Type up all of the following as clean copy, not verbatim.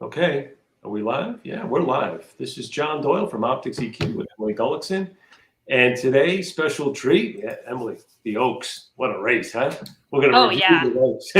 Okay. Are we live? Yeah, we're live. This is John Doyle from OptixEQ with Emily Gullickson. And today, special treat. Yeah, Emily, the Oaks. What a race, huh? We're going to Oh review yeah, the Oaks.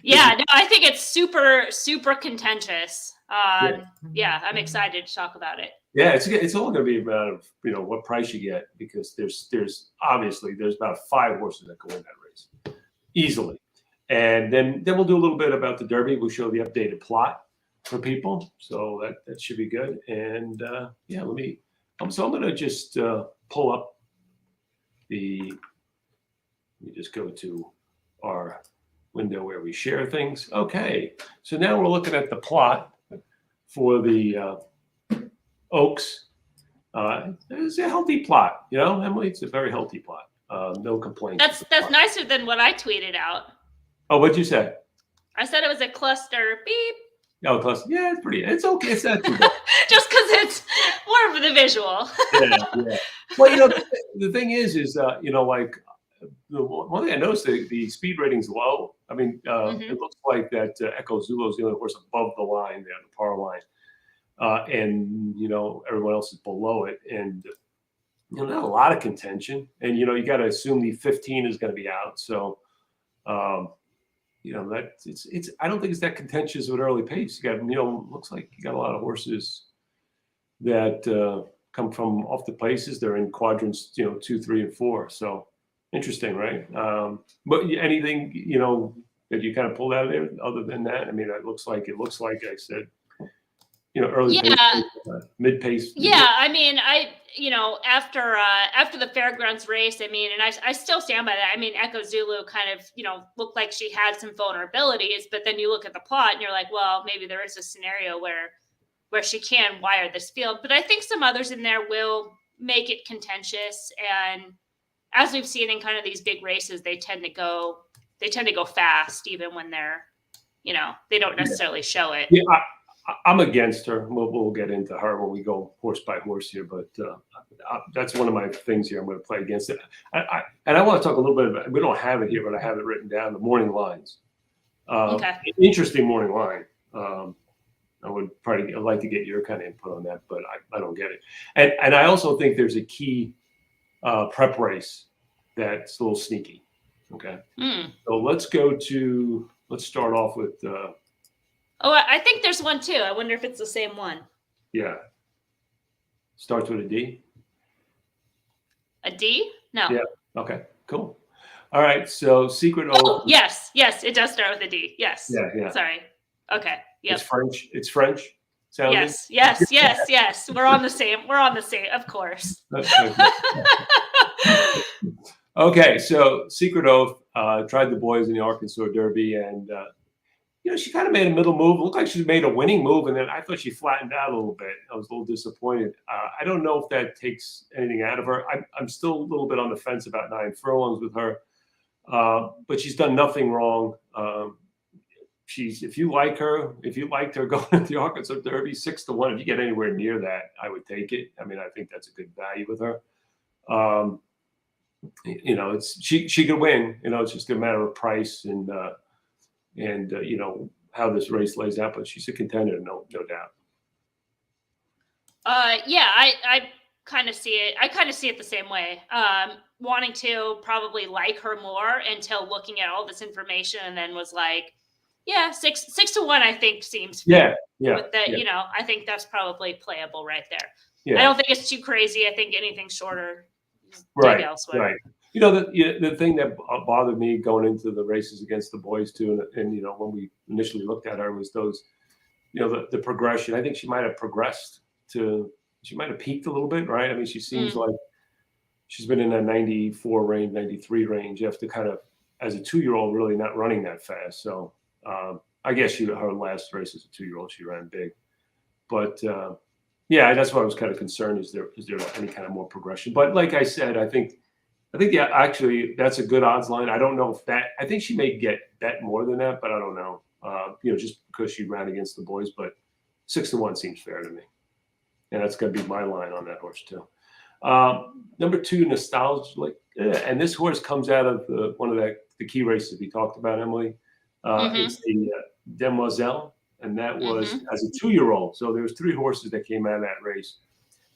yeah. No, I think it's super contentious. Yeah, Yeah, I'm excited to talk about it. yeah, it's all going to be about what price you get, because there's obviously there's about 5 horses that go in that race easily. And then we'll do a little bit about the Derby. We'll show the updated plot for people, so that should be good. And yeah, so I'm going to just pull up the. Let me just go to our window where we share things. Okay, so now we're looking at the plot for the Oaks. It's a healthy plot, Emily. It's a very healthy plot. No complaints. That's nicer than what I tweeted out. Oh, what'd you say? I said it was a cluster beep. Oh, close. Yeah, it's pretty. It's okay. It's not too bad. Just because it's more of the visual. Yeah. Well, the thing is, like the one thing I noticed, the speed rating's low. I mean, it looks like that Echo Zulu is the only horse above the line there, the par line, and everyone else is below it, and not a lot of contention. And you got to assume the 15 is going to be out, so. That it's I don't think it's that contentious with early pace. You got looks like you got a lot of horses that come from off the places. They're in quadrants 2, 3, and 4. So interesting, right? But anything that you kind of pulled out of there other than that? I mean, it looks like I said early pace, mid pace. Yeah, I mean, after the fairgrounds race, I mean, and I still stand by that. I mean, Echo Zulu kind of looked like she had some vulnerabilities, but then you look at the plot and you're like, well, maybe there is a scenario where she can wire this field. But I think some others in there will make it contentious. And as we've seen in kind of these big races, they tend to go fast, even when they're they don't necessarily show it. Yeah. I'm against her. We'll get into her when we go horse by horse here, but that's one of my things here. I'm going to play against it. And I want to talk a little bit about. We don't have it here, but I have it written down. The morning lines. Okay. Interesting morning line. I would probably like to get your kind of input on that, but I don't get it. And I also think there's a key prep race that's a little sneaky. Okay. So let's start off with. Oh, I think there's one too. I wonder if it's the same one. Yeah. Starts with a D? A D? No. Yeah. Okay, cool. All right. So Secret Oath. Oh, yes, it does start with a D. Yes. Yeah. Sorry. Okay. Yep. It's French. Sounding? Yes. We're on the same. Of course. Okay. So Secret Oath tried the boys in the Arkansas Derby, and she kind of made a middle move. It looked like she made a winning move, and then I thought she flattened out a little bit. I was a little disappointed. I don't know if that takes anything out of her. I'm still a little bit on the fence about 9 furlongs with her, but she's done nothing wrong. If you liked her going to the Arkansas Derby, 6-1. If you get anywhere near that, I would take it. I mean, I think that's a good value with her. She could win. It's just a matter of price and how this race lays out, but she's a contender, no doubt. Yeah, I kind of see it. I kind of see it the same way. Wanting to probably like her more until looking at all this information, and then was like, yeah, 6-1, I think seems fair. Yeah. With that, I think that's probably playable right there. Yeah. I don't think it's too crazy. I think anything shorter, right, elsewhere. Right. The thing that bothered me going into the races against the boys too, and when we initially looked at her, was those, the progression. I think she might have peaked a little bit, right? I mean, she seems like she's been in a 94 range, 93 range. You have to kind of, as a 2-year-old, really not running that fast. So I guess her last race as a 2-year-old, she ran big. But yeah, that's why I was kind of concerned. Is there any kind of more progression? But like I said, I think yeah, actually that's a good odds line. I don't know if I think she may get bet more than that, but I don't know. Just because she ran against the boys, but 6-1 seems fair to me. And that's going to be my line on that horse too. Number 2, Nostalgia. And this horse comes out of one of the key races we talked about, Emily. It's the Demoiselle. and that was as a 2-year-old. So there was 3 horses that came out of that race.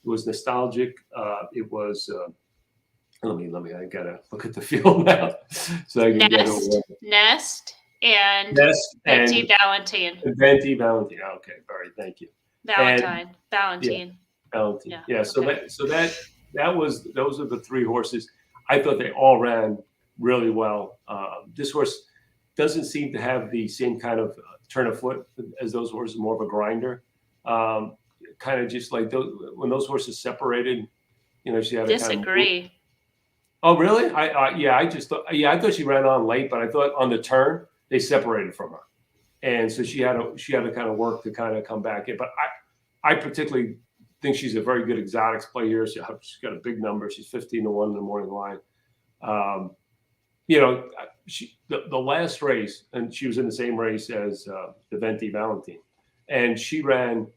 It was Nostalgic. It was let me. I gotta look at the field now, so I can get it. Nest and Venti Valentine. Venti Valentine. Okay, all right, thank you. Valentine. Valentine. Yeah. So those are the 3 horses. I thought they all ran really well. This horse doesn't seem to have the same kind of turn of foot as those horses, more of a grinder. Kind of just like when those horses separated, she had Disagree. Kind of, oh, really? I thought she ran on late, but I thought on the turn they separated from her, and so she had to kind of work to kind of come back in. But I particularly think she's a very good exotics player. She's got a big number. She's 15-1 in the morning line. The last race, and she was in the same race as the Venti Valentine, and she ran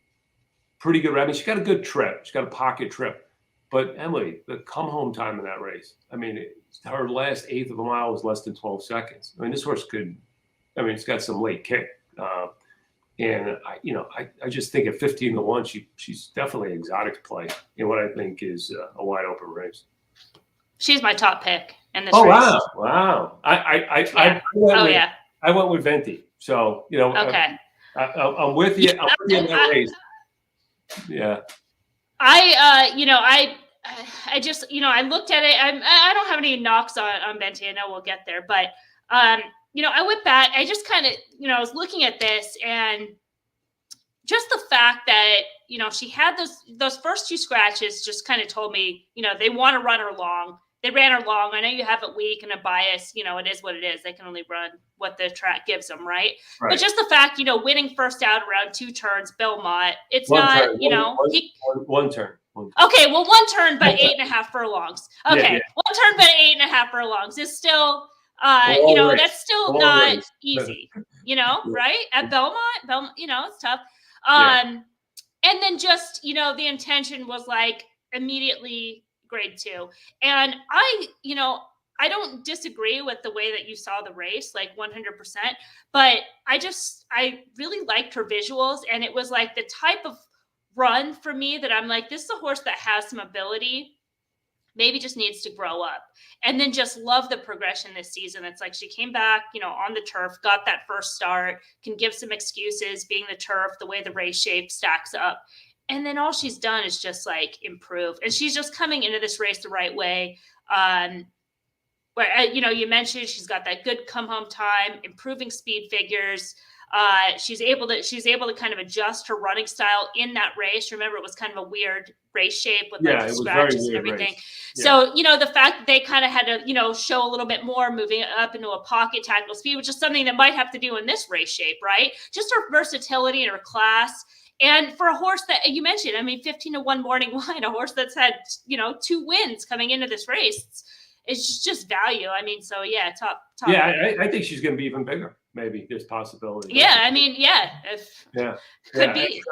pretty good. I mean, she got a good trip. She got a pocket trip. But Emily, the come home time in that race, I mean, her last 1/8 of a mile was less than 12 seconds. I mean, this horse it's got some late kick. And I just think at 15-1, she's definitely an exotic play in what I think is a wide open race. She's my top pick in this race. Oh, wow. I went with Venti. So, okay. I'm with you. I'm with you in that race. Yeah. I just, I looked at it. I don't have any knocks on Venti. I know we'll get there, but, I went back. I just kind of, I was looking at this, and just the fact that, she had those first 2 scratches just kind of told me, they want to run her long. They ran her long. I know you have it weak and a bias. It is what it is. They can only run what the track gives them, right? But just the fact, winning first out around 2 turns, Belmont, it's one not, turn, one turn. Okay, well, 1 turn, but 8.5 furlongs. Okay, yeah. 1 turn, but 8.5 furlongs is still, that's still not easy, right? At Belmont, it's tough. And then just, the intention was like immediately grade 2. And I don't disagree with the way that you saw the race, like 100%, but I really liked her visuals. And it was like the type of run for me that I'm like, this is a horse that has some ability, maybe just needs to grow up. And then just love the progression this season. It's like she came back, on the turf, got that first start, can give some excuses being the turf, the way the race shape stacks up. And then all she's done is just like improve. And she's just coming into this race the right way. Where, you mentioned she's got that good come home time, improving speed figures. She's able to kind of adjust her running style in that race. Remember, it was kind of a weird race shape with like the scratches and everything. Yeah. So, the fact that they kind of had to, show a little bit more moving up into a pocket tactical speed, which is something that might have to do in this race shape, right? Just her versatility and her class. And for a horse that you mentioned, 15-1 morning line, a horse that's had, 2 wins coming into this race, it's just value. So yeah, top. Yeah, I think she's going to be even bigger. Maybe there's possibility. Yeah, could be.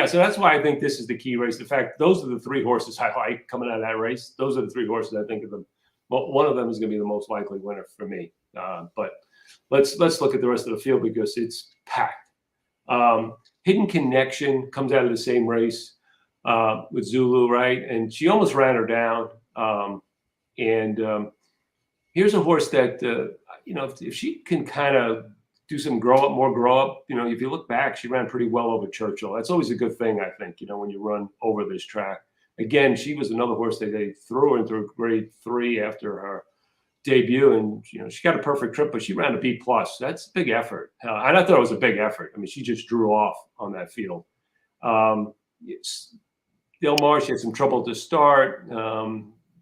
So that's why I think this is the key race. In fact, those are the 3 horses I like coming out of that race. Those are the 3 horses I think of them. One of them is going to be the most likely winner for me. But let's look at the rest of the field because it's packed. Hidden Connection comes out of the same race with Zulu, right? And she almost ran her down. Here's a horse that, if she can kind of do some grow up, if you look back, she ran pretty well over Churchill. That's always a good thing, I think, when you run over this track. Again, she was another horse that they threw her into grade 3 after her debut, and she got a perfect trip, but she ran a B+. That's a big effort. And I thought it was a big effort. she just drew off on that field. Del Mar, she had some trouble to start.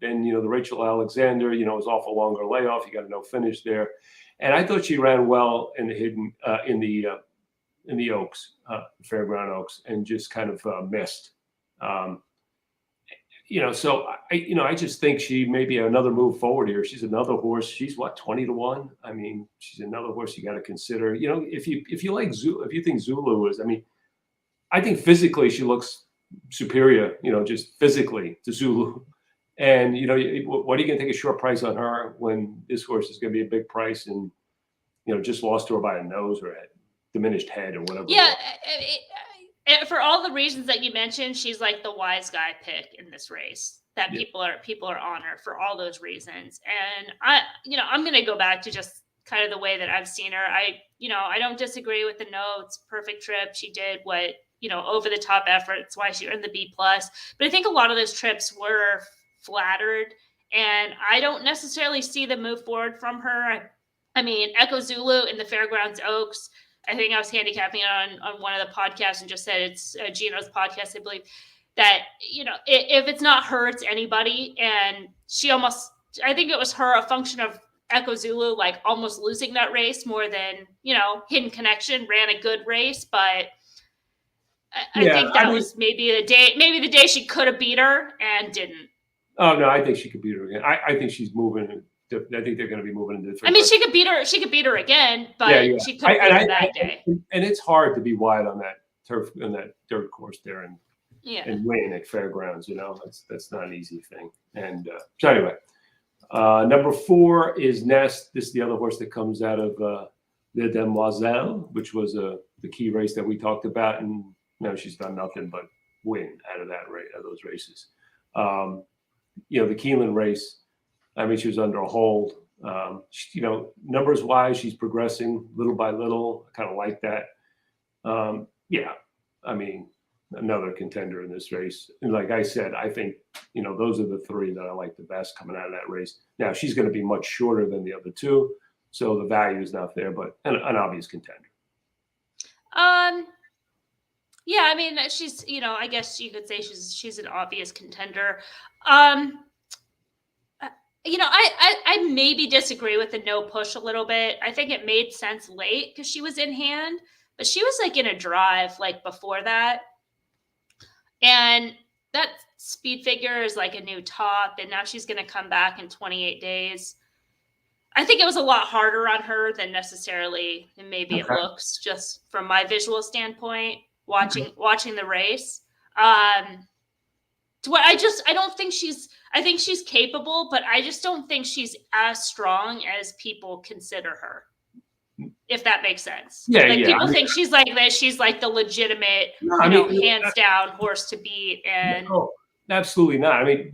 Then, the Rachel Alexander, was off a longer layoff. You got a no finish there. And I thought she ran well in the hidden, in the Oaks, Fairground Oaks, and just kind of missed. So I just think she may be another move forward here. She's another horse. She's 20-1. She's another horse you got to consider. If you like Zulu, if you think Zulu is, I think physically she looks superior. Just physically to Zulu. And, what are you going to take a short price on her when this horse is going to be a big price and, just lost to her by a nose or a diminished head or whatever. Yeah, for all the reasons that you mentioned, she's like the wise guy pick in this race. That people are on her for all those reasons. And I'm going to go back to just kind of the way that I've seen her. I don't disagree with the notes. Perfect trip. She did what, over the top effort. That's why she earned the B+. But I think a lot of those trips were flattered, and I don't necessarily see the move forward from her. I mean, Echo Zulu in the Fairgrounds Oaks, I think I was handicapping it on one of the podcasts and just said it's Gino's podcast, I believe, that, if it's not her, it's anybody. And I think it was her, a function of Echo Zulu, like almost losing that race more than, Hidden Connection ran a good race. But I think that was maybe the day she could have beat her and didn't. Oh, no, I think she could beat her again. I think she's moving. I think they're going to be moving into different. I mean, she could beat her again, but she couldn't beat her that day. And it's hard to be wide on that turf, on that dirt course there, and win at Fairgrounds. That's not an easy thing. And so anyway, number 4 is Nest. This is the other horse that comes out of the Demoiselle, which was the key race that we talked about, and she's done nothing but win out of that race, out of those races. The Keeneland race, I mean, she was under a hold. Numbers wise, she's progressing little by little. I kind of like that. I mean, another contender in this race. And like I said, I think, those are the 3 that I like the best coming out of that race. Now, she's going to be much shorter than the other 2, so the value is not there, but an obvious contender. Yeah, I mean, she's, I guess you could say she's an obvious contender. I maybe disagree with the no push a little bit. I think it made sense late because she was in hand, but she was like in a drive like before that. And that speed figure is like a new top, and now she's going to come back in 28 days. I think it was a lot harder on her than necessarily maybe it looks, just from my visual standpoint, watching the race. I think she's capable, but I just don't think she's as strong as people consider her, if that makes sense. People think she's like that. She's like the legitimate, hands down horse to beat. And no, absolutely not. I mean,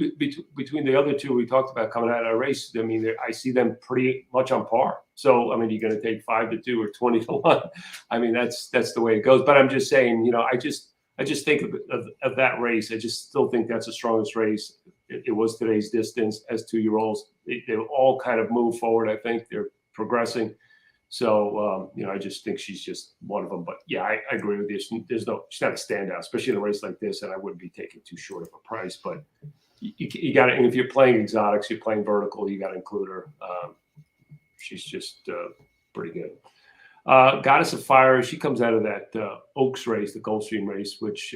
between the other 2 we talked about coming out of our race, I mean, I see them pretty much on par. So, I mean, you're going to take 5-2 or 20-1. I mean, that's the way it goes. But I'm just saying, I just think of that race. I just still think that's the strongest race. It was today's distance as 2-year-olds. They all kind of move forward. I think they're progressing. So, I just think she's just one of them. But yeah, I agree with you. She's not a standout, especially in a race like this. And I wouldn't be taking too short of a price. But you got to, and if you're playing exotics, you're playing vertical, you got to include her. She's just pretty good. Goddess of Fire, she comes out of that Oaks race, the Gulfstream race, which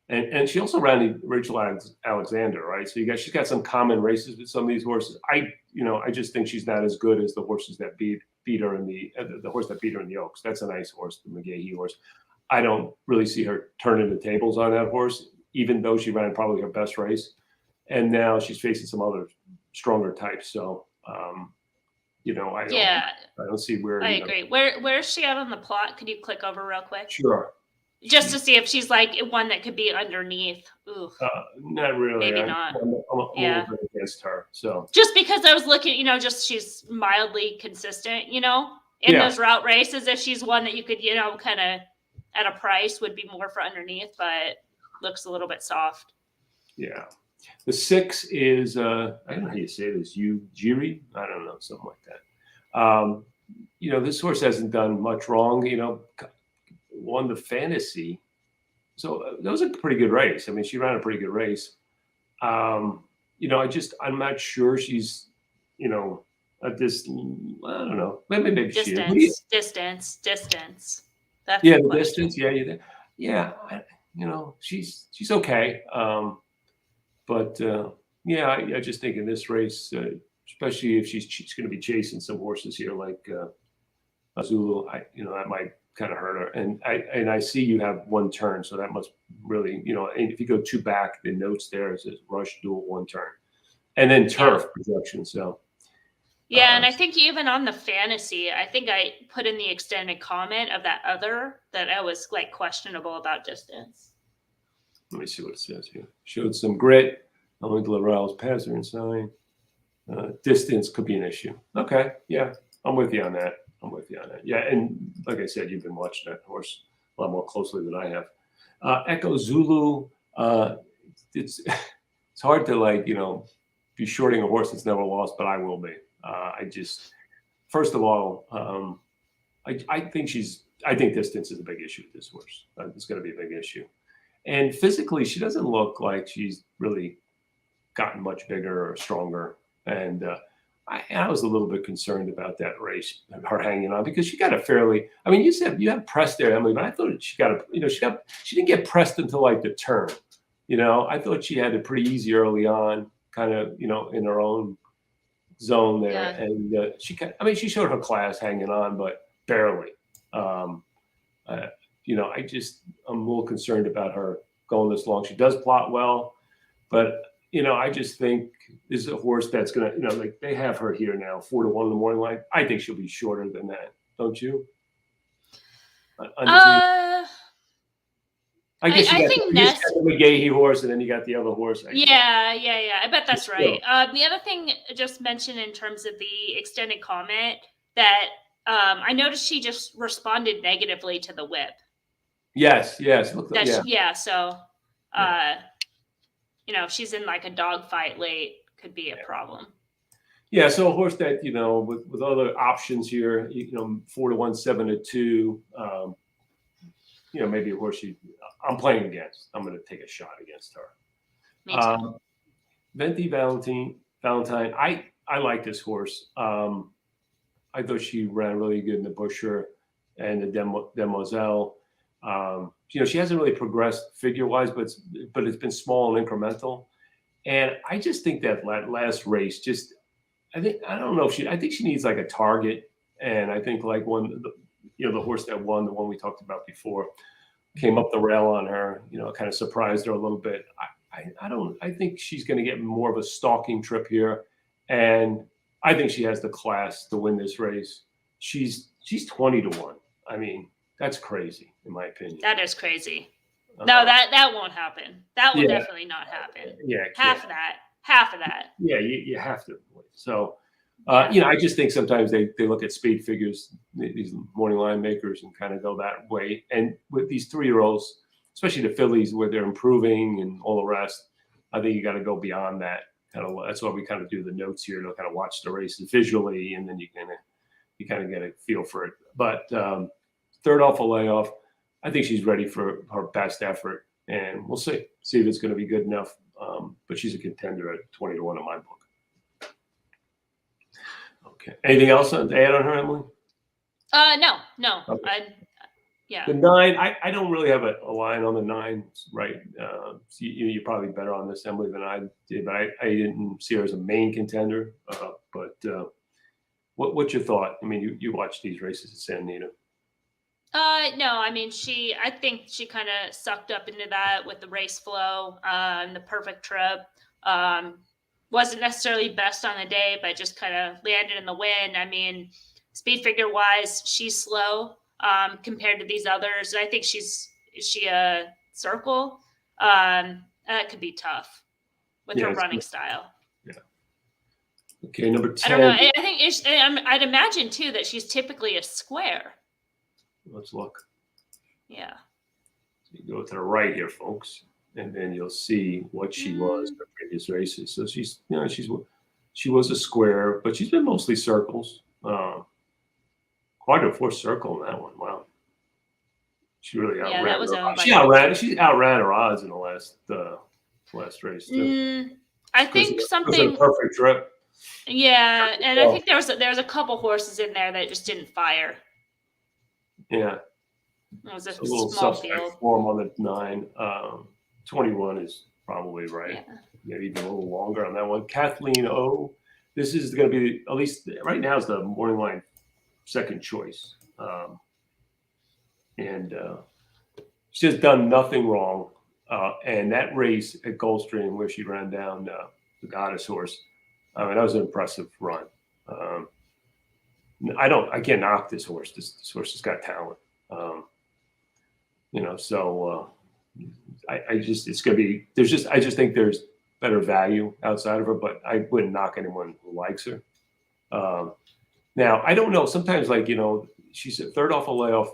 and she also ran Rachel Alexander, right? So she's got some common races with some of these horses. I just think she's not as good as the horses that beat her in the horse that beat her in the Oaks. That's a nice horse, the McGahee horse. I don't really see her turning the tables on that horse, even though she ran probably her best race. And now she's facing some other stronger types. So I don't see where. I agree. Where is she at on the plot? Could you click over real quick? Sure. Just to see if she's like one that could be underneath. Ooh. Not really. Maybe not. I'm against her. So just because I was looking, just she's mildly consistent, in those route races. If she's one that you could, kind of at a price would be more for underneath, but looks a little bit soft. Yeah. The 6 is I don't know how you say this. Ujiri? I don't know, something like that. This horse hasn't done much wrong. Won the Fantasy, so that was a pretty good race. I mean, she ran a pretty good race. I'm not sure she's, at this. I don't know. Maybe distance. That's the distance. Yeah. She's okay. But I just think in this race, especially if she's going to be chasing some horses here like Zulu, that might kind of hurt her. And I see you have 1 turn, so that must really, and if you go 2 back, the notes there it says rush, dual, 1 turn, and then turf projection. So Yeah, and I think even on the fantasy, I think I put in the extended comment of that I was like questionable about distance. Let me see what it says here. Showed some grit. Only Laurel's passer inside. Distance could be an issue. Okay, yeah, I'm with you on that. Yeah, and like I said, you've been watching that horse a lot more closely than I have. Echo Zulu. It's it's hard to be shorting a horse that's never lost, but I will be. First of all, I think distance is a big issue with this horse. It's going to be a big issue. And physically, she doesn't look like she's really gotten much bigger or stronger. And I was a little bit concerned about that race, her hanging on, because she got a fairly. I mean, you said you had pressed there, Emily, but I thought she didn't get pressed until like the turn. I thought she had it pretty easy early on, kind of, in her own zone there. Yeah. And she showed her class hanging on, but barely. I'm a little concerned about her going this long. She does plot well, but I just think this is a horse that's gonna, like they have her here now 4-1 in the morning line. I think she'll be shorter than that, don't you? I guess you got the McGahee horse, and then you got the other horse. Yeah. I bet that's right. The other thing just mentioned in terms of the extended comment that I noticed she just responded negatively to the whip. Yes. So, if she's in like a dog fight late, could be a problem. Yeah, so a horse that, with other options here, 4-1, 7-2, maybe a horse I'm playing against. I'm going to take a shot against her. Me too. Venti Valentine, I like this horse. I thought she ran really good in the Busher and the Demoiselle. She hasn't really progressed figure-wise, but it's been small and incremental. And I just think that last race, I think she needs like a target. And I think like the horse that won, the one we talked about before, came up the rail on her, kind of surprised her a little bit. I think she's going to get more of a stalking trip here. And I think she has the class to win this race. She's 20-1. I mean, that's crazy in my opinion. That is crazy. No, that won't happen. That will definitely not happen. Yeah. Half of that. Yeah, you have to. So, I just think sometimes they look at speed figures, these morning line makers, and kind of go that way. And with these 3-year-olds, especially the fillies where they're improving and all the rest, I think you got to go beyond that. That's why we kind of do the notes here to kind of watch the races visually, and then you kind of get a feel for it. But third off a layoff, I think she's ready for her best effort, and we'll see if it's going to be good enough. But she's a contender at 20-1 in my book. Okay. Anything else to add on her, Emily? No. Okay. Yeah. The 9, I don't really have a line on the 9, right? So you're probably better on this, Emily, than I did, but I didn't see her as a main contender. But what's your thought? I mean, you watch these races at Santa Anita. No, I mean, I think she kind of sucked up into that with the race flow, and the perfect trip. Wasn't necessarily best on the day, but just kind of landed in the wind. I mean, speed figure wise, she's slow compared to these others. I think is she a circle? That could be tough with her running style. Yeah. Okay, number 10. I don't know. I think I'd imagine too that she's typically a square. Let's look. Yeah. So you go to the right here, folks, and then you'll see what she was in the previous races. So she was a square, but she's been mostly circles. Quite a forced circle in that one. Wow. She really outran. Yeah, that was she outran her odds in the last race too. I think something. It was a perfect trip. Yeah, and I think there was a couple horses in there that just didn't fire. Yeah. It was a little small suspect field. form on the 9. 21 is probably right. Yeah. Maybe even a little longer on that one. Kathleen O. This is going to be, at least right now, is the morning line second choice. And she's just done nothing wrong. And that race at Gulfstream where she ran down the Goddess horse, I mean, that was an impressive run. I can't knock this horse. This horse has got talent. So I just, it's going to be, I just think there's better value outside of her, but I wouldn't knock anyone who likes her. Now, I don't know. Sometimes, she's a third off a layoff.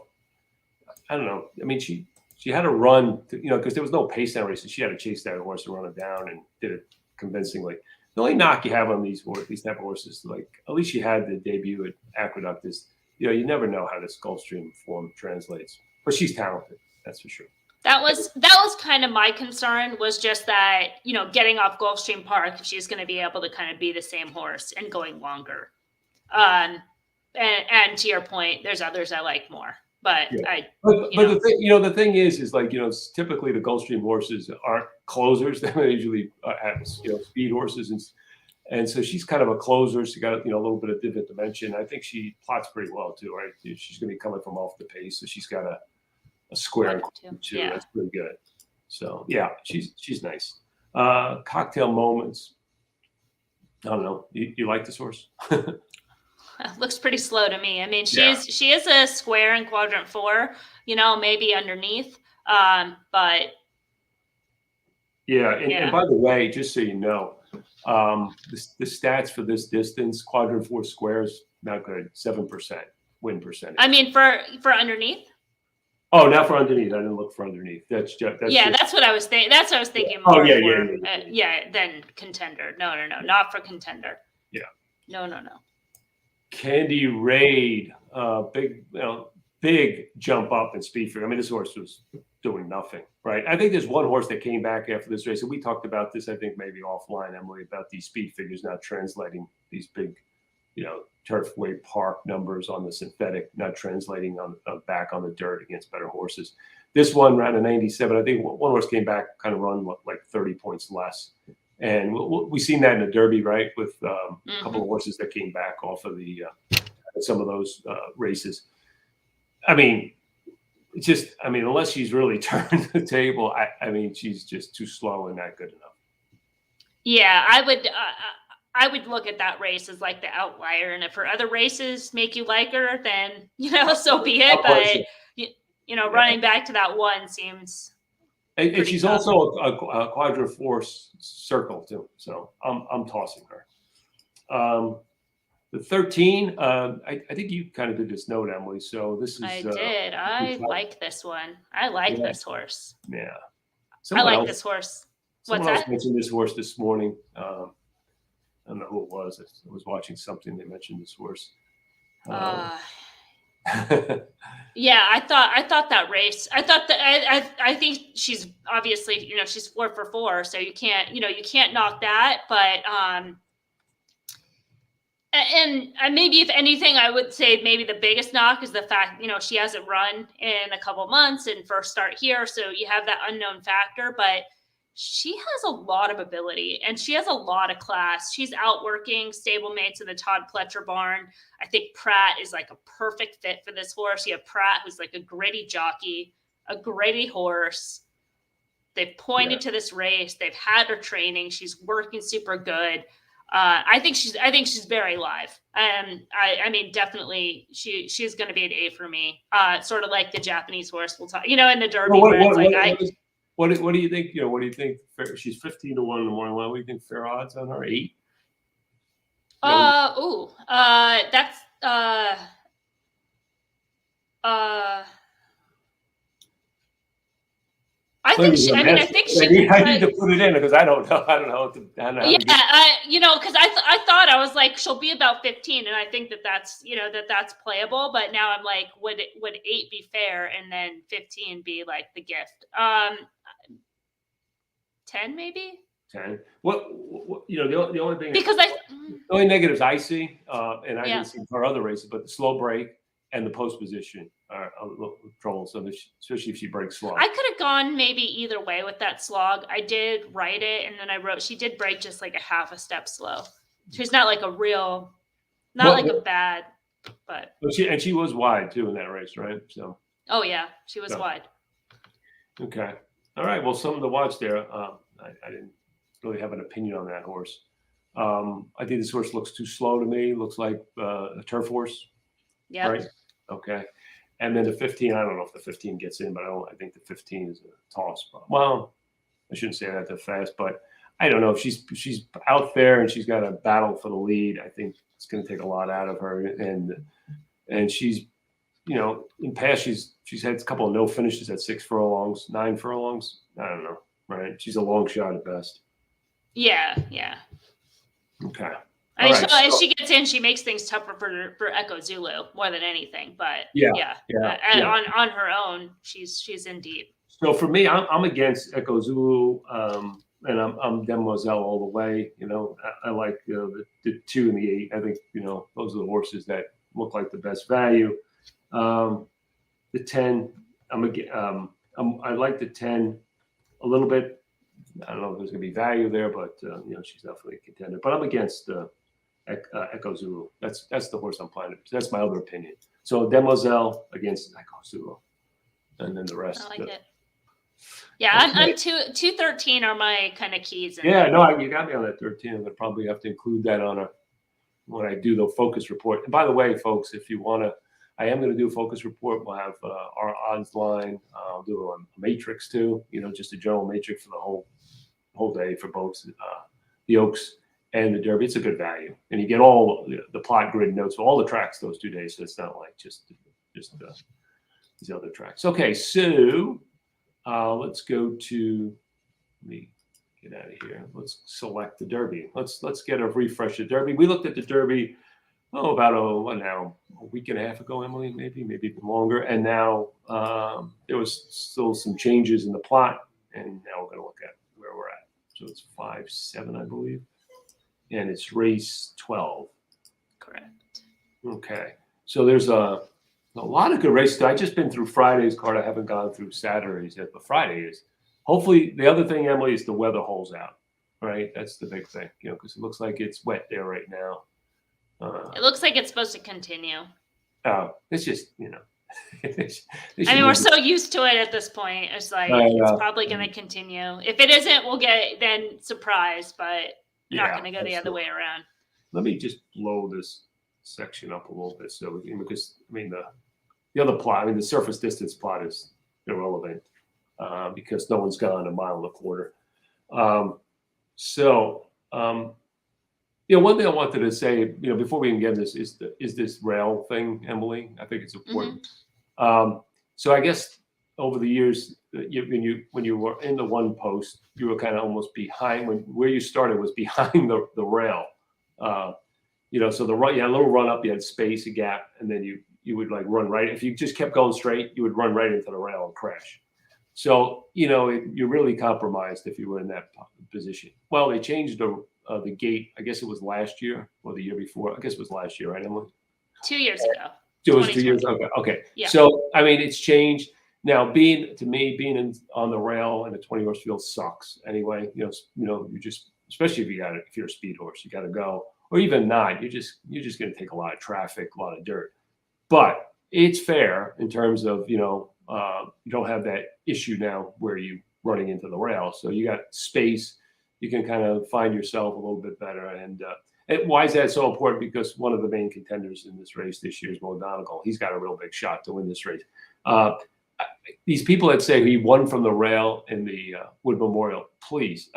I don't know. I mean, she had a run, because there was no pace down races. She had to chase that horse and run it down and did it convincingly. The only knock you have on these type of horses, at least she had the debut at Aqueduct, is, you never know how this Gulfstream form translates. But she's talented, that's for sure. That was kind of my concern, was just that, getting off Gulfstream Park, if she's going to be able to kind of be the same horse and going longer. And to your point, there's others I like more. But yeah. The thing is typically the Gulfstream horses aren't closers. They're usually speed horses, and so she's kind of a closer. She got a little bit of divot dimension. I think she plots pretty well too, right? She's going to be coming from off the pace, so she's got a square too. Yeah. That's pretty good. So yeah, she's nice. Cocktail Moments. I don't know. You like this horse? Looks pretty slow to me. I mean, she is a square in quadrant 4, maybe underneath. But yeah. And by the way, just so you know, the stats for this distance, quadrant 4 squares, not good. 7% win percentage. I mean, for underneath. Oh, not for underneath. I didn't look for underneath. That's what I was thinking. That's what I was thinking. More than contender. No, not for contender. Yeah. No. Candy Raid, big jump up in speed figure. I mean, this horse was doing nothing, right? I think there's one horse that came back after this race, and we talked about this, I think, maybe offline, Emily, about these speed figures not translating these big, Turfway Park numbers on the synthetic, not translating on back on the dirt against better horses. This one ran a 97. I think one horse came back, kind of run like 30 points less. And we've seen that in the Derby, right, with a couple of horses that came back off of some of those races. I mean, unless she's really turned the table, I mean, she's just too slow and not good enough. Yeah, I would look at that race as like the outlier, and if her other races make you like her, then so be it. But running back to that one seems. And she's also a quadrant 4 circle too, so I'm tossing her. The 13, I think you kind of did this note, Emily. So this is. I did. I like this one. I like this horse. Yeah. This horse. Someone else mentioned this horse this morning. I don't know who it was. I was watching something. They mentioned this horse. Yeah, I thought that race. I think she's obviously, she's 4 for 4, so you can't knock that. But and maybe if anything, I would say maybe the biggest knock is the fact, she hasn't run in a couple months and first start here, so you have that unknown factor. But she has a lot of ability and she has a lot of class. She's outworking stablemates in the Todd Pletcher barn. I think Pratt is like a perfect fit for this horse. You have Pratt, who's like a gritty jockey, a gritty horse. They've pointed to this race. They've had her training. She's working super good. I think she's very live. I mean, definitely she's going to be an A for me. Sort of like the Japanese horse we'll talk, in the Derby. What do you think? What do you think? She's 15 to 1 in the morning. What do you think? Fair odds on her? 8? That's I think she. I need to put it in because I don't know. Because I thought I was like, she'll be about 15, and I think that's that's playable. But now I'm like, would 8 be fair, and then 15 be like the gift? 10 maybe. 10. What the only thing because the only negatives I see, and I didn't see her other races, but the slow break and the post position are a little trouble. So especially if she breaks slog. I could have gone maybe either way with that slog. I did write it, and then I wrote she did break just like a half a step slow. She's not like a real, a bad, but. She was wide too in that race, right? So. Oh yeah, she was wide. Okay. All right. Well, something to watch there. I didn't really have an opinion on that horse. I think this horse looks too slow to me. Looks like a turf horse, Yeah. right? Okay. And then the 15, I don't know if the 15 gets in, but I think the 15 is a toss. Well, I shouldn't say that fast, but I don't know if she's out there and she's got a battle for the lead. I think it's going to take a lot out of her, and she's, in past she's had a couple of no finishes at 6 furlongs, 9 furlongs. I don't know, right? She's a long shot at best. Yeah. Okay. I mean, Right, as she gets in, she makes things tougher for Echo Zulu more than anything. But yeah. on her own, she's in deep. So for me, I'm against Echo Zulu, and I'm Demoiselle all the way. I like the 2 and the 8. I think those are the horses that look like the best value. The 10, I like the 10 a little bit. I don't know if there's going to be value there, but she's definitely a contender. But I'm against Echo Zulu. That's the horse I'm playing. That's my other opinion. So Demoiselle against Echo Zulu, and then the rest. I like it. Yeah, okay. I'm 213 are my kind of keys. Yeah, no, you got me on that 13. I'm gonna probably have to include that when I do the focus report. And by the way, folks, if you want to, I am going to do a focus report. We'll have our odds line. I'll do a matrix too. Just a general matrix for the whole day for both the Oaks and the Derby. It's a good value, and you get all the plot grid notes for all the tracks those 2 days. So it's not like just these other tracks. Okay, so let's go to. Let me get out of here. Let's select the Derby. Let's get a refresh of Derby. We looked at the Derby about a week and a half ago, Emily, maybe even longer. And now there was still some changes in the plot, and now we're going to look at where we're at. So it's 5-7, I believe, and it's race 12. Correct. Okay, so there's a lot of good races. I've just been through Friday's card. I haven't gone through Saturday's yet, but Friday is. Hopefully, the other thing, Emily, is the weather holds out, right? That's the big thing, because it looks like it's wet there right now. It looks like it's supposed to continue. Oh, it's just, I mean, we're so used to it at this point. It's like, it's probably going to continue. If it isn't, we'll get then surprised, but not going to go the other way around. Let me just blow this section up a little bit. Because the other plot, the surface distance plot is irrelevant because no one's gone 1.25 miles. One thing I wanted to say, before we can get this is this rail thing, Emily. I think it's important. Mm-hmm. So I guess over the years, when you were in the one post, you were kind of almost behind. Where you started was behind the rail. So the run, you had a little run up, you had space, a gap, and then you would like run right. If you just kept going straight, you would run right into the rail and crash. So you're really compromised if you were in that position. Well, they changed the gate. I guess it was last year or the year before. I guess it was last year, right, Emily? 2 years ago. It was 2 years ago. Okay. Yeah. So it's changed. Now, being on the rail in a 20-horse field sucks. Anyway, you just, especially if you're a speed horse, you got to go, or even not. You're just going to take a lot of traffic, a lot of dirt. But it's fair in terms of you don't have that issue now where you running into the rail, so you got space. You can kind of find yourself a little bit better. And why is that so important? Because one of the main contenders in this race this year is Mo Donegal. He's got a real big shot to win this race. These people that say he won from the rail in the Wood Memorial, please.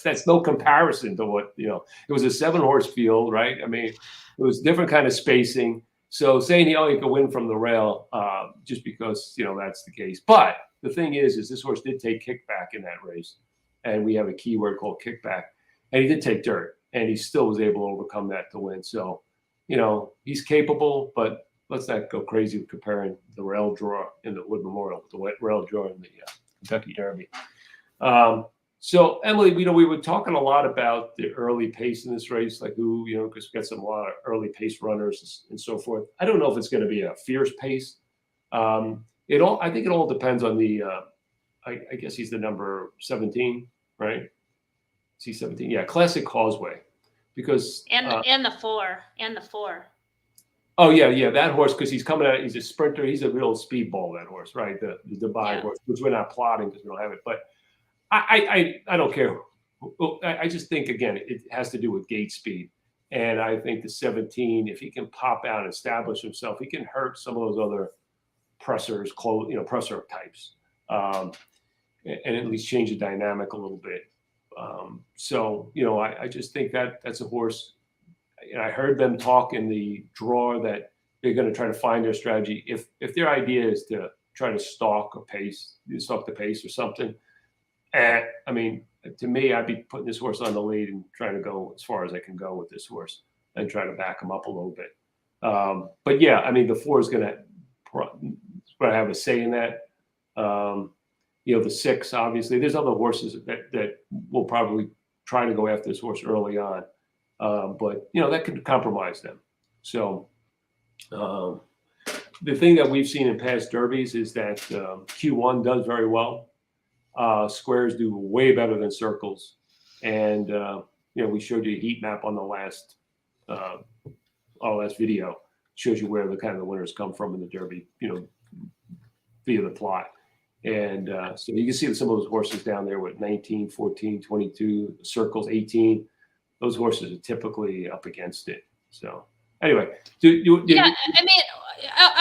That's no comparison to what, it was a 7-horse field, right? It was different kind of spacing. So saying he only could win from the rail just because, that's the case. But the thing is this horse did take kickback in that race. And we have a keyword called kickback. And he did take dirt. And he still was able to overcome that to win. So, he's capable, but let's not go crazy with comparing the rail draw in the Wood Memorial with the rail draw in the Kentucky Derby. So, Emily, we were talking a lot about the early pace in this race, like who, because we got a lot of early pace runners and so forth. I don't know if it's going to be a fierce pace. I think it all depends on the, I guess he's the number 17, right? Is he 17? Yeah, Classic Causeway. Because and the 4. Oh yeah, that horse, because he's coming out. He's a sprinter. He's a real speedball. That horse, right? The Dubai horse, which we're not plotting because we don't have it. But I don't care Well, I just think, again, it has to do with gate speed. And I think the 17, if he can pop out and establish himself, he can hurt some of those other pressers, presser types, and at least change the dynamic a little bit. So, I just think that's a horse. And I heard them talk in the draw that they're going to try to find their strategy. If their idea is to try to stalk the pace or something, I mean, to me, I'd be putting this horse on the lead and trying to go as far as I can go with this horse and try to back him up a little bit. But yeah, I mean, the 4 is going to have a say in that. The 6, obviously, there's other horses that will probably try to go after this horse early on. But that could compromise them. So the thing that we've seen in past derbies is that Q1 does very well. Squares do way better than circles. And, we showed you a heat map on the last video. Shows you where the kind of the winners come from in the derby, via the plot. And so you can see some of those horses down there with 19, 14, 22, circles, 18. Those horses are typically up against it. So anyway, I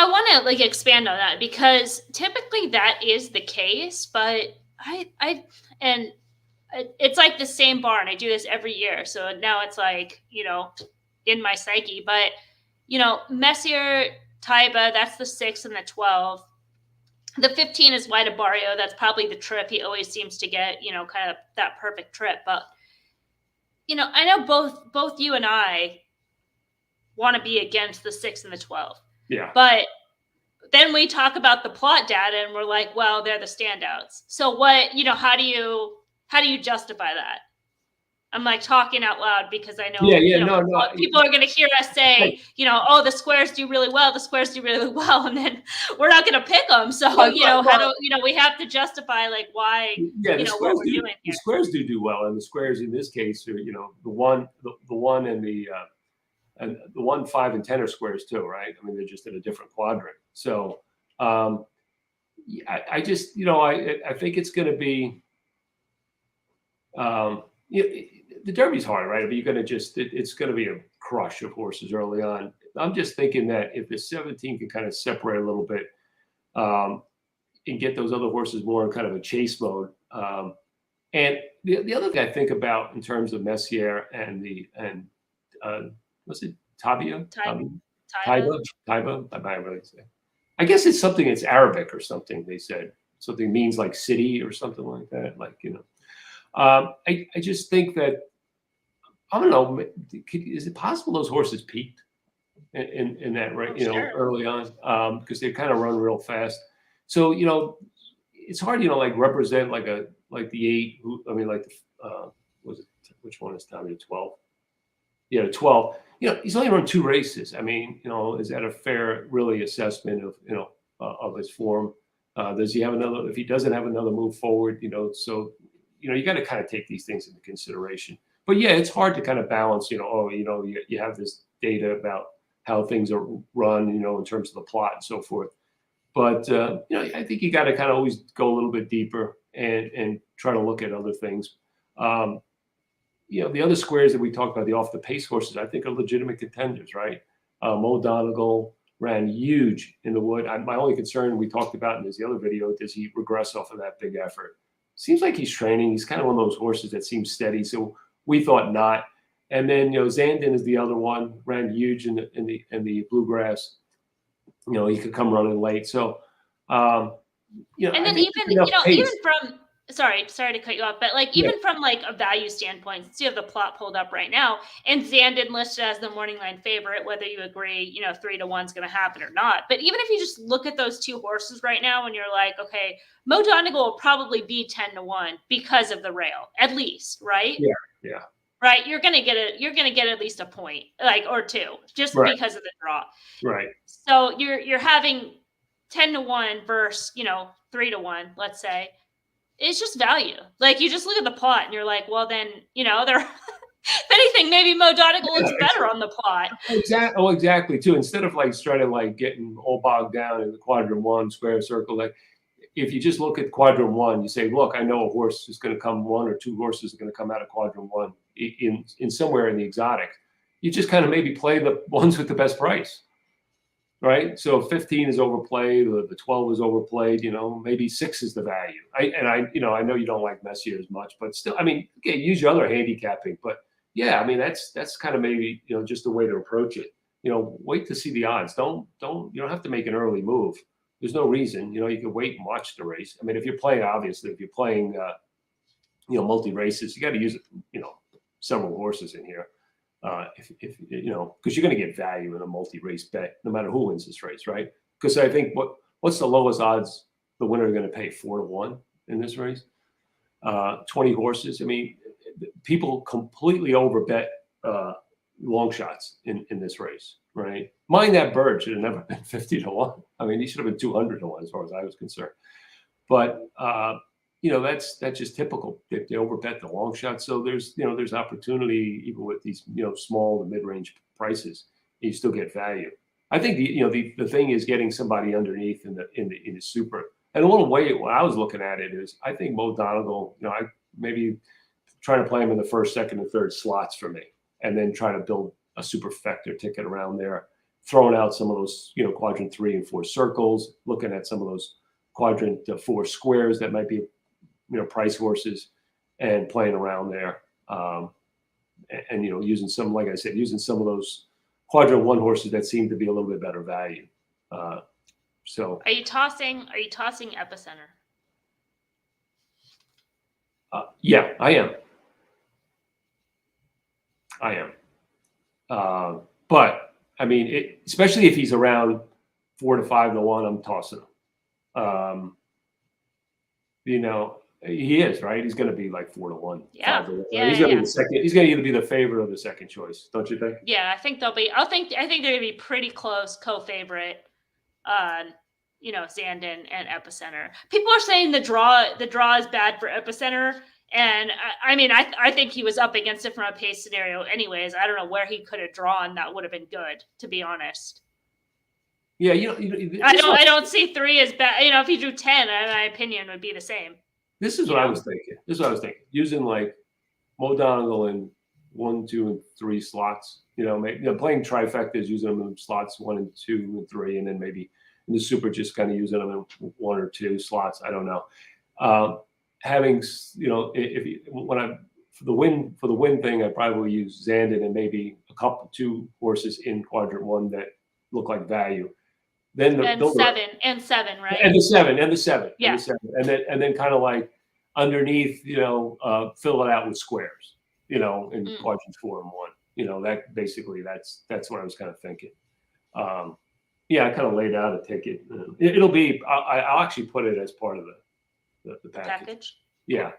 want to expand on that, because typically that is the case, but it's like the same bar, and I do this every year. So now it's in my psyche, but Messier, Taiba, that's the 6 and the 12. The 15 is Wide Barrio. That's probably the trip. He always seems to get, kind of that perfect trip. But, I know both you and I want to be against the 6 and the 12. Yeah. But then we talk about the plot data and we're like, well, they're the standouts. So what, how do you justify that? I'm talking out loud because I know, people are going to hear us say, the squares do really well. The squares do really well. And then we're not going to pick them. So, how do, we have to justify why, what we're doing here. The squares do well. And the squares in this case are, the 1 and the 1, 5, and 10 are squares too, right? I mean, they're just in a different quadrant. So I just, I think it's going to be, the Derby's hard, right? But you're going to it's going to be a crush of horses early on. I'm just thinking that if the 17 can kind of separate a little bit and get those other horses more in kind of a chase mode. And the other thing I think about in terms of Messier and what's it? Taiba? I might really say. I guess it's something, it's Arabic or something, they said. Something means like city or something like that. I just think that, I don't know, is it possible those horses peaked in that, right? Sure. Early on, because they kind of run real fast. So, it's hard, represent like the 8, which one is Tommy, the 12? Yeah, the 12. He's only run 2 races. I mean, is that a fair, really assessment of, of his form? Does he have another, if he doesn't have another move forward, so, you got to kind of take these things into consideration. But yeah, it's hard to kind of balance, you have this data about how things are run, in terms of the plot and so forth. But, I think you got to kind of always go a little bit deeper and try to look at other things. The other squares that we talked about, the off the pace horses, I think are legitimate contenders, right? Mo Donegal ran huge in the Wood. My only concern we talked about in the other video, does he regress off of that big effort? Seems like he's training. He's kind of one of those horses that seems steady. So we thought not. And then, Zandon is the other one, ran huge in the bluegrass. He could come running late. So, and then even from, sorry to cut you off, but even from a value standpoint, since you have the plot pulled up right now, and Zandon listed as the morning line favorite, whether you agree, 3 to 1 is going to happen or not. But even if you just look at those 2 horses right now and you're like, okay, Mo Donegal will probably be 10 to 1 because of the rail, at least, right? Yeah. Right. You're gonna get at least a point, or 2, just because of the draw. Right. So you're having 10 to 1 versus 3 to 1, let's say. It's just value. You just look at the plot and you're like, well, then, they're, if anything, maybe Mo Donegal looks better on the plot. Exactly. Oh, exactly. Too. Instead of trying to getting all bogged down in the quadrant 1 square circle, if you just look at quadrant one, you say, look, I know a horse is going to come, one or two horses are going to come out of quadrant one in somewhere in the exotic. You just kind of maybe play the ones with the best price, right? So 15 is overplayed, the 12 is overplayed, maybe 6 is the value. I know you don't like Messier as much, but still, I mean, okay, use your other handicapping, but yeah, I mean, that's kind of maybe, just a way to approach it. Wait to see the odds. You don't have to make an early move. There's no reason, you can wait and watch the race. I mean, if you're playing multi races, you got to use, several horses in here. If because you're going to get value in a multi-race bet, no matter who wins this race, right? Because I think what's the lowest odds the winner is going to pay? 4 to 1 in this race. 20 horses. I mean, people completely overbet long shots in this race, right? Mind that Bird should have never been 50 to 1. I mean, he should have been 200 to 1 as far as I was concerned. But that's just typical. They overbet the long shot. So there's opportunity even with these small to mid-range prices. You still get value. I think the thing is getting somebody underneath in the super. And a little way when I was looking at it is I think Mo Donegal, I maybe trying to play him in the first, second, and third slots for me, and then try to build a superfecta ticket around there, throwing out some of those quadrant 3 and 4 circles, looking at some of those quadrant 4 squares that might be price horses, and playing around there, and using some, like I said, using some of those quadrant 1 horses that seem to be a little bit better value. So are you tossing Epicenter? Yeah, I am. But I mean, especially if he's around 4 to 5 to 1, I'm tossing him. He is, right? He's going to be like 4 to 1. Yeah. 5 to 1. Yeah. He's going to be the second. He's going to either be the favorite or the second choice, don't you think? Yeah, I think they'll be. I think they're going to be pretty close co-favorite. Zandon and Epicenter. People are saying the draw is bad for Epicenter, and I think he was up against it from a pace scenario. Anyways, I don't know where he could have drawn that would have been good, to be honest. Yeah, I don't see 3 as bad. If he drew 10, in my opinion, would be the same. This is what I was thinking. Using like Mo Donegal in 1, 2, and 3 slots. Playing trifectas, using them in slots 1 and 2 and 3, and then maybe in the super just kind of using them in 1 or 2 slots. I don't know. Having for the win thing, I probably will use Zandon and maybe 2 horses in quadrant 1 that look like value. Then seven, right? And the seven. Yeah. And then kind of like underneath, fill it out with squares, in quadrants 4 and 1. That basically that's what I was kind of thinking. I kind of laid out a ticket. It'll be. I'll actually put it as part of the package. Yeah.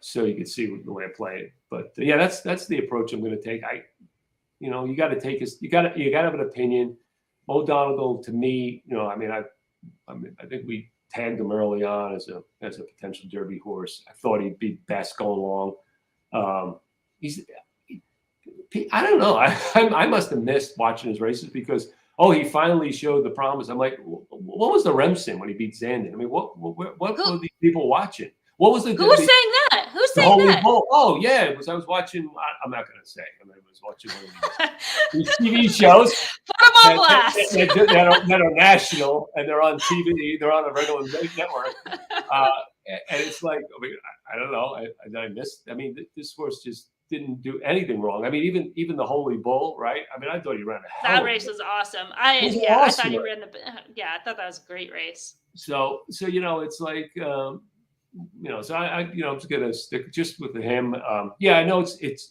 So you can see the way I play it. But that's the approach I'm going to take. You got to take us. You got to have an opinion. Mo Donegal, to me, I think we tagged him early on as a potential Derby horse. I thought he'd be best going along. I don't know. I must have missed watching his races because he finally showed the promise. I'm like, what was the Remsen when he beat Zandon? I mean, what were these people watching? What was Who was saying that? Who's saying that? Oh yeah, it was. I was watching. I'm not going to say. I was watching one of these TV shows. Put them on blast. That are national and they're on TV. They're on a regular network. And it's like, I don't know. I missed. I mean, this horse just didn't do anything wrong. I mean, even the Holy Bull, right? I mean, I thought he ran a hell. That race was awesome. I thought he ran I thought that was a great race. So it's like. So I'm just gonna stick just with him. I know it's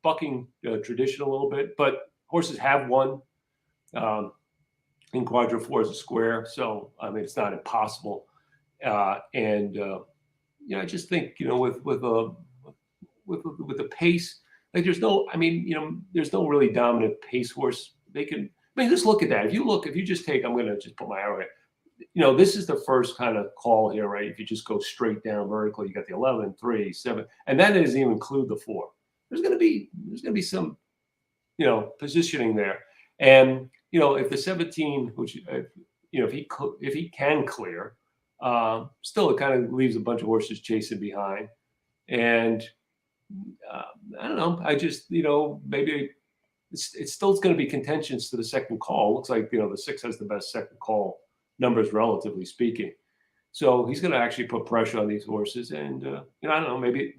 bucking tradition a little bit, but horses have won in quadrant 4 as a square, so I mean it's not impossible. I just think with the pace, like there's no really dominant pace horse. Just look at that. If you just take, I'm gonna just put my arrow here. This is the first kind of call here, right? If you just go straight down vertical, you got the 11, 3, 7, and that doesn't even include the 4. There's going to be some, positioning there. And, if the 17, which, if he can clear, Still, it kind of leaves a bunch of horses chasing behind. And I don't know. I just, maybe it's still going to be contentions to the second call. Looks like, the 6 has the best second call numbers, relatively speaking. So he's going to actually put pressure on these horses. And, I don't know, maybe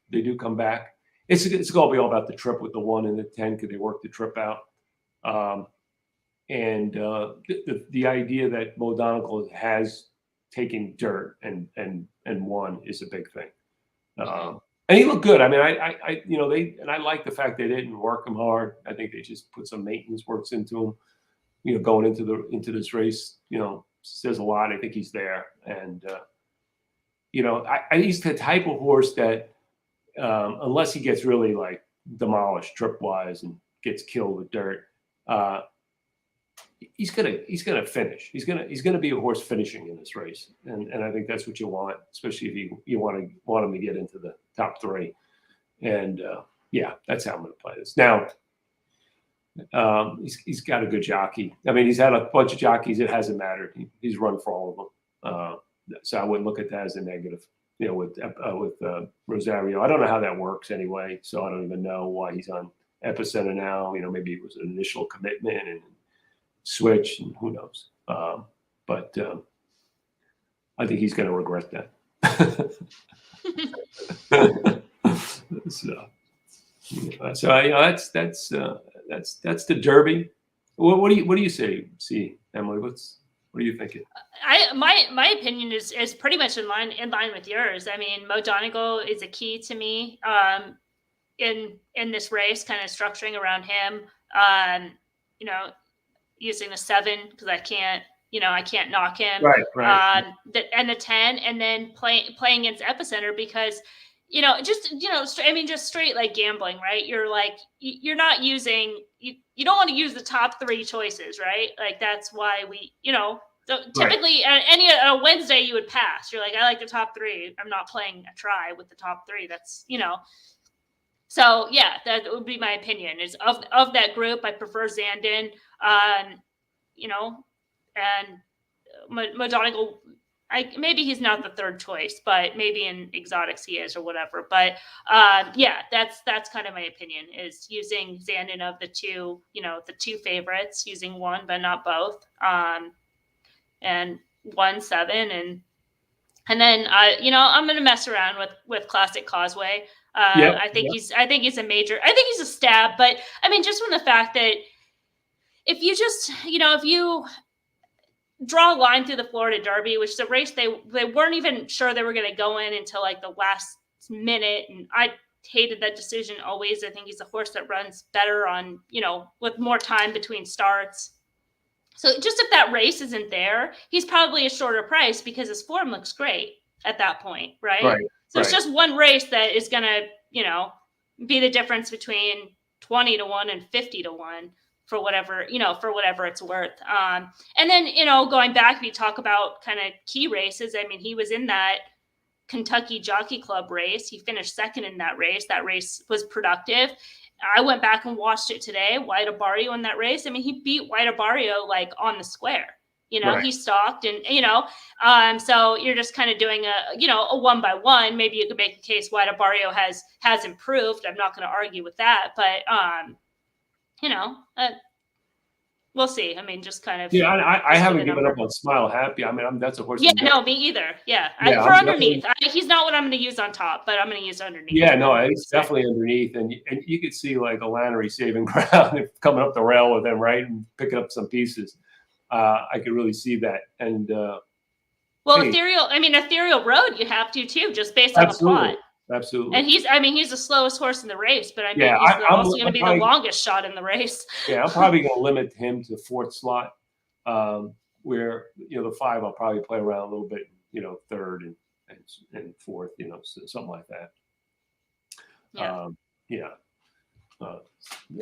they do come back. It's going to be all about the trip with the 1 and the 10. Could they work the trip out? And the idea that Mo Donegal has taken dirt and won is a big thing. And he looked good. I mean, I like the fact they didn't work him hard. I think they just put some maintenance works into him. Going into this race, says a lot. I think he's there, and he's the type of horse that unless he gets really like demolished trip wise and gets killed with dirt, he's gonna finish. He's gonna be a horse finishing in this race, and I think that's what you want, especially if you want him to get into the top 3. And that's how I'm gonna play this. Now, he's got a good jockey. I mean, he's had a bunch of jockeys. It hasn't mattered. He's run for all of them, so I wouldn't look at that as a negative. With Rosario, I don't know how that works anyway, so I don't even know why he's on Epicenter now. Maybe it was an initial commitment and switch, and who knows. But I think he's going to regret that. That's the Derby. What do you say? See, Emily, what are you thinking? My opinion is pretty much in line with yours. I mean, Mo Donegal is a key to me in this race, kind of structuring around him. Using the 7 because I can't knock him. Right. And the 10, and then playing against Epicenter because just straight like gambling, right? You're like you're not using you don't want to use the top 3 choices, right? Like that's why we so typically a Wednesday you would pass. You're like, I like the top 3. I'm not playing a try with the top 3. That's So yeah, that would be my opinion. Is of that group, I prefer Zandon. And Mo Donegal, maybe he's not the 3rd choice, but maybe in exotics he is or whatever. But that's kind of my opinion, is using Zandon of the 2, the 2 favorites, using one but not both, and 1, 7, and then I'm going to mess around with Classic Causeway. I think he's a major. I think he's a stab, but I mean, just from the fact that if you just, if you draw a line through the Florida Derby, which is a race they weren't even sure they were going to go in until like the last minute, and I hated that decision always. I think he's a horse that runs better on, with more time between starts. So just if that race isn't there, he's probably a shorter price because his form looks great at that point, right? So it's just one race that is going to, be the difference between 20 to 1 and 50 to 1 for whatever it's worth. And then, going back, if you talk about kind of key races, I mean, he was in that Kentucky Jockey Club race. He finished 2nd in that race. That race was productive. I went back and watched it today. White Abarrio in that race. I mean, he beat White Abarrio like on the square. He stalked and, so you're just kind of doing a 1 by 1. Maybe you could make a case White Abarrio has improved. I'm not going to argue with that, but, we'll see. I mean, just kind of. Yeah, I haven't given up on Smile Happy. I mean, that's a horse. Yeah, no, me either. Yeah, for underneath. He's not what I'm going to use on top, but I'm going to use underneath. Yeah, no, it's definitely underneath, and you could see like a Lannery saving ground coming up the rail with him, right, and picking up some pieces. I could really see that, and Ethereal Road, you have to too, just based on the plot. Absolutely. And he's the slowest horse in the race, but he's also going to be the longest shot in the race. Yeah, I'm probably going to limit him to 4th slot, where the 5 I'll probably play around a little bit, 3rd and 4th, something like that.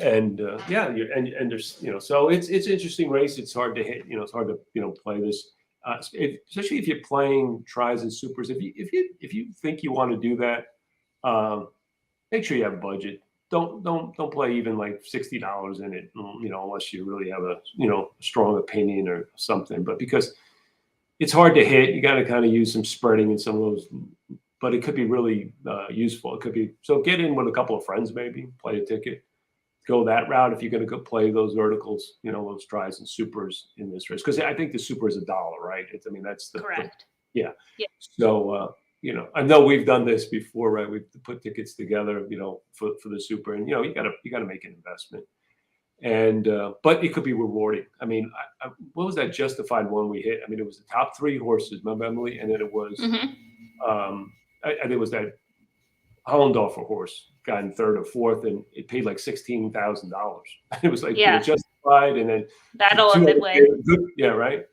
And there's so it's an interesting race. It's hard to hit. It's hard to play this. Especially if you're playing tries and supers. If you think you want to do that, make sure you have a budget. Don't play even like $60 in it, unless you really have a strong opinion or something. But because it's hard to hit. You got to kind of use some spreading and some of those, but it could be really useful. It could be, so get in with a couple of friends, maybe play a ticket, go that route. If you're going to go play those verticals, those tries and supers in this race. Cause I think the super is $1, right? I mean, that's correct. Yeah. Yeah. So, I know we've done this before, right? We've put tickets together, for the super, and you gotta make an investment, and but it could be rewarding. I mean, what was that justified one we hit? I mean, it was the top 3 horses, remember, Emily, and then it was, I think it was that Hollendorfer horse got in 3rd or 4th, and it paid like $16,000. It was like justified, and then battle of Midway. Yeah, right.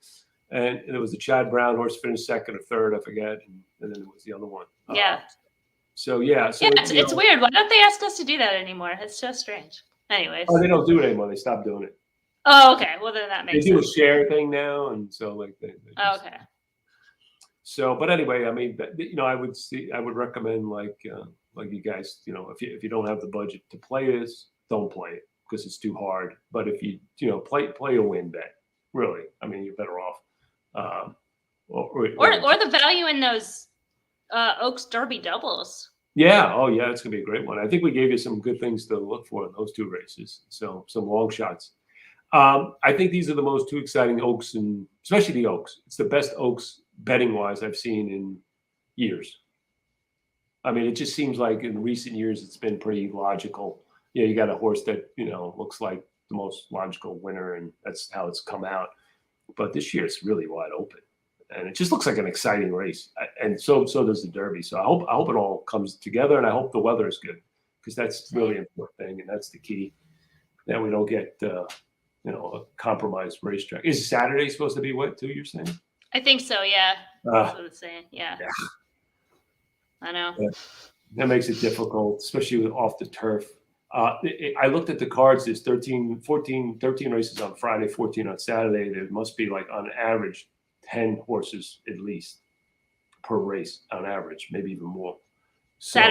And it was the Chad Brown horse finished 2nd or 3rd, I forget, and then it was the other one. Yeah. So yeah, it's weird. Why don't they ask us to do that anymore? It's so strange. Anyways. Oh, they don't do it anymore. They stopped doing it. Oh, okay. Well, then that makes sense. They do a share thing now, and so like they just, okay. So, but anyway, I mean, I would recommend like you guys, if you don't have the budget to play this, don't play it because it's too hard. But if you play a win bet, really, I mean, you're better off. Or the value in those Oaks Derby doubles. Yeah. Oh, yeah. It's gonna be a great one. I think we gave you some good things to look for in those 2 races. So some long shots. I think these are the most 2 exciting Oaks, and especially the Oaks. It's the best Oaks betting wise I've seen in years. I mean, it just seems like in recent years it's been pretty logical. You got a horse that looks like the most logical winner, and that's how it's come out. But this year it's really wide open, and it just looks like an exciting race. And so does the Derby. So I hope it all comes together, and I hope the weather is good, because that's really important thing, and that's the key, that we don't get a compromised racetrack. Is Saturday supposed to be wet too, you're saying? I think so. Yeah. That's what it's saying. Yeah. I know. Yeah. That makes it difficult, especially off the turf. I looked at the cards. There's 13 races on Friday, 14 on Saturday. There must be like on average 10 horses at least per race on average, maybe even more. So,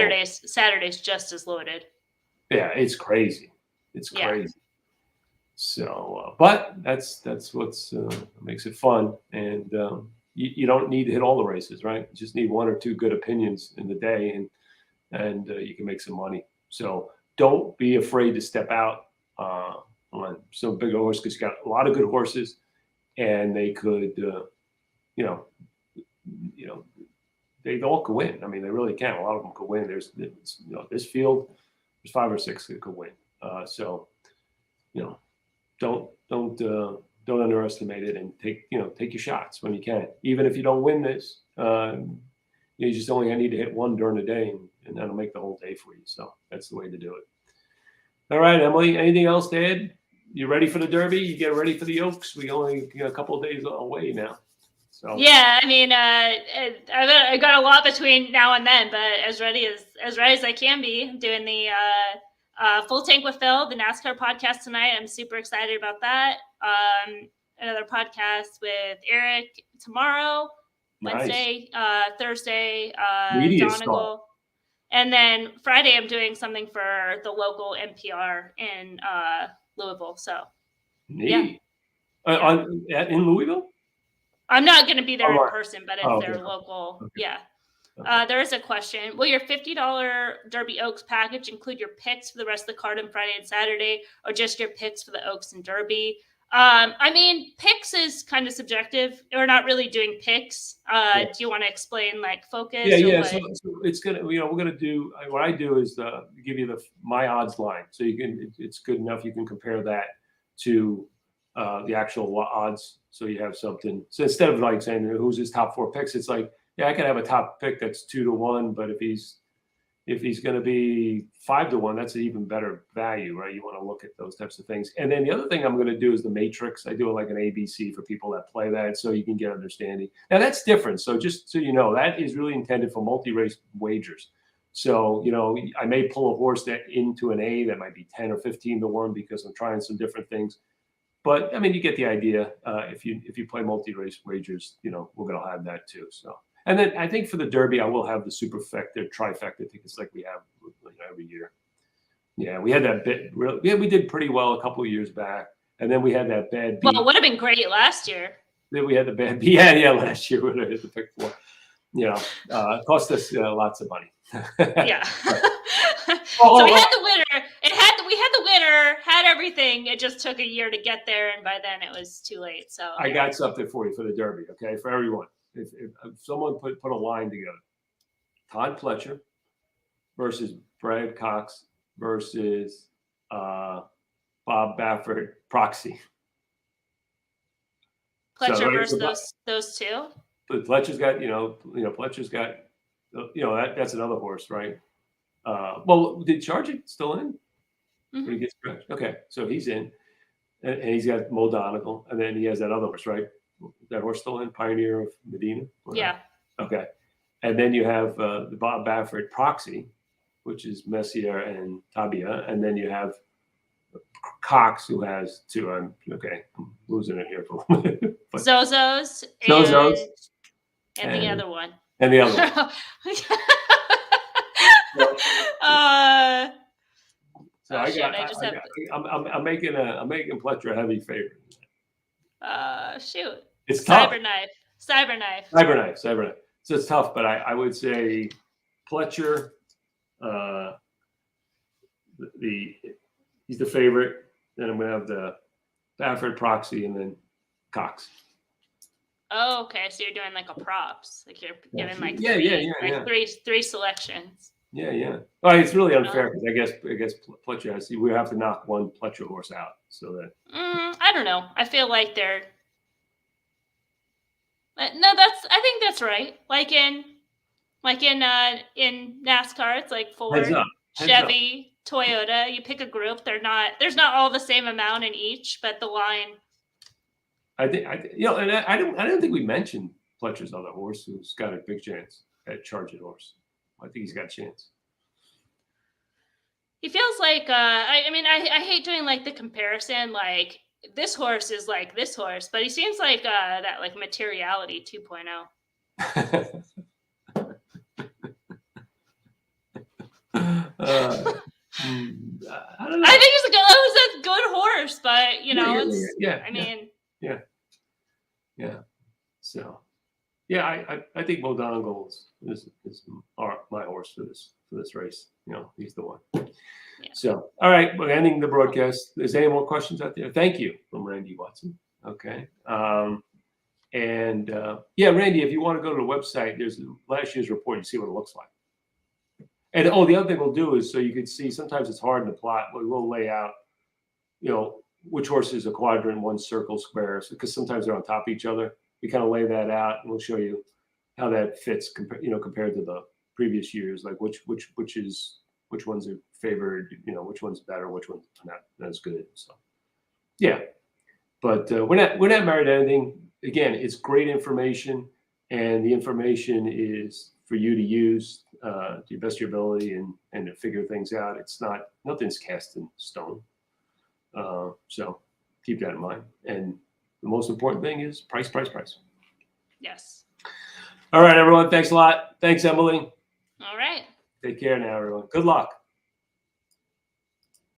Saturday's just as loaded. Yeah, it's crazy. It's crazy. So, but that's what's makes it fun, and you don't need to hit all the races, right? You just need 1 or 2 good opinions in the day, and you can make some money. So don't be afraid to step out on some bigger horse, because you got a lot of good horses, and they could, they all could win. I mean, they really can. A lot of them could win. There's this field, there's 5 or 6 that could win. So don't underestimate it, and take your shots when you can. Even if you don't win this, you just only need to hit 1 during the day, and that'll make the whole day for you. So that's the way to do it. All right, Emily, anything else to add? You ready for the Derby? You get ready for the Oaks? We only a couple of days away now. So yeah, I mean, I got a lot between now and then, but as ready as I can be. I'm doing the Full Tank with Phil, the NASCAR podcast tonight. I'm super excited about that. Another podcast with Eric tomorrow, Wednesday, Thursday, Donegal. And then Friday, I'm doing something for the local NPR in Louisville. So, neat. In Louisville? I'm not going to be there in person, but it's their local. Okay. Yeah. There is a question. Will your $50 Derby Oaks package include your picks for the rest of the card on Friday and Saturday, or just your picks for the Oaks and Derby? I mean, picks is kind of subjective. We're not really doing picks. Do you want to explain like focus? Yeah. So it's gonna, we're gonna do. What I do is give you my odds line, so you can. It's good enough. You can compare that to the actual odds, so you have something. So instead of like saying who's his top 4 picks, it's like, I can have a top pick that's 2 to 1, but if he's going to be 5 to 1, that's an even better value, right? You want to look at those types of things. And then the other thing I'm going to do is the matrix. I do it like an ABC for people that play that, so you can get understanding. Now that's different. So just so you know, that is really intended for multi-race wagers. So, I may pull a horse that into an A that might be 10 or 15 to 1 because I'm trying some different things. But I mean, you get the idea. If you play multi-race wagers, we're going to have that too. So. And then I think for the Derby, I will have the superfecta, trifecta tickets like we have every year. Yeah, we had that bit. We did pretty well a couple of years back, and then we had that bad beat. Well, it would have been great last year. Then we had the bad. Yeah. Last year we hit the pick 4. It cost us lots of money. Yeah. So we had the winner. We had the winner. Had everything. It just took a year to get there, and by then it was too late. So I got something for you for the Derby. Okay, for everyone. If someone put a line together, Todd Pletcher versus Brad Cox versus Bob Baffert Proxy. Pletcher versus those two. But Pletcher's got, Pletcher's got, that's another horse, right? Well, did Chargent still in? Mm-hmm. When he gets scratched? Okay, so he's in, and he's got Mo Donegal, and then he has that other horse, right? That horse still in, Pioneer of Medina? Yeah. Okay, and then you have the Bob Baffert Proxy, which is Messier and Tabia, and then you have Cox, who has 2. I'm losing it here for a minute. Zozos and the other one. And the other one. I'm making Pletcher a heavy favorite. Shoot. It's tough. Cyberknife. So it's tough, but I would say Pletcher, he's the favorite. Then I'm gonna have the Baffert Proxy, and then Cox. Oh, okay. So you're doing like a props, like you're giving like three selections. Yeah. Well, it's really unfair because I guess Pletcher we have to knock one Pletcher horse out so that. I don't know. I feel like they're. No, I think that's right. Like in NASCAR, it's like Ford, Chevy, Toyota. You pick a group. There's not all the same amount in each, but the line. I think and I don't think we mentioned Pletcher's other horse who's got a big chance at Chargent horse. I think he's got a chance. He feels like I hate doing like the comparison, like this horse is like this horse, but he seems like that like materiality 2.0. I don't know. I think he's a good horse, but yeah. So, I think Mo Donegal is my horse for this race. He's the one. Yeah. So, all right, we're ending the broadcast. Is there any more questions out there? Thank you from Randy Watson. Okay. Randy, if you want to go to the website, there's last year's report. You see what it looks like. And the other thing we'll do is so you can see. Sometimes it's hard in the plot, but we'll lay out, which horse is a quadrant, one circle, square, because sometimes they're on top of each other. We kind of lay that out, and we'll show you how that fits, compared to the previous years, like which ones are favored, which one's better, which one's not as good. So, yeah, but we're not married to anything. Again, it's great information, and the information is for you to use to the best of your ability and to figure things out. Nothing's cast in stone. So keep that in mind. And the most important thing is price. Yes. All right, everyone. Thanks a lot. Thanks, Emily. All right. Take care now, everyone. Good luck.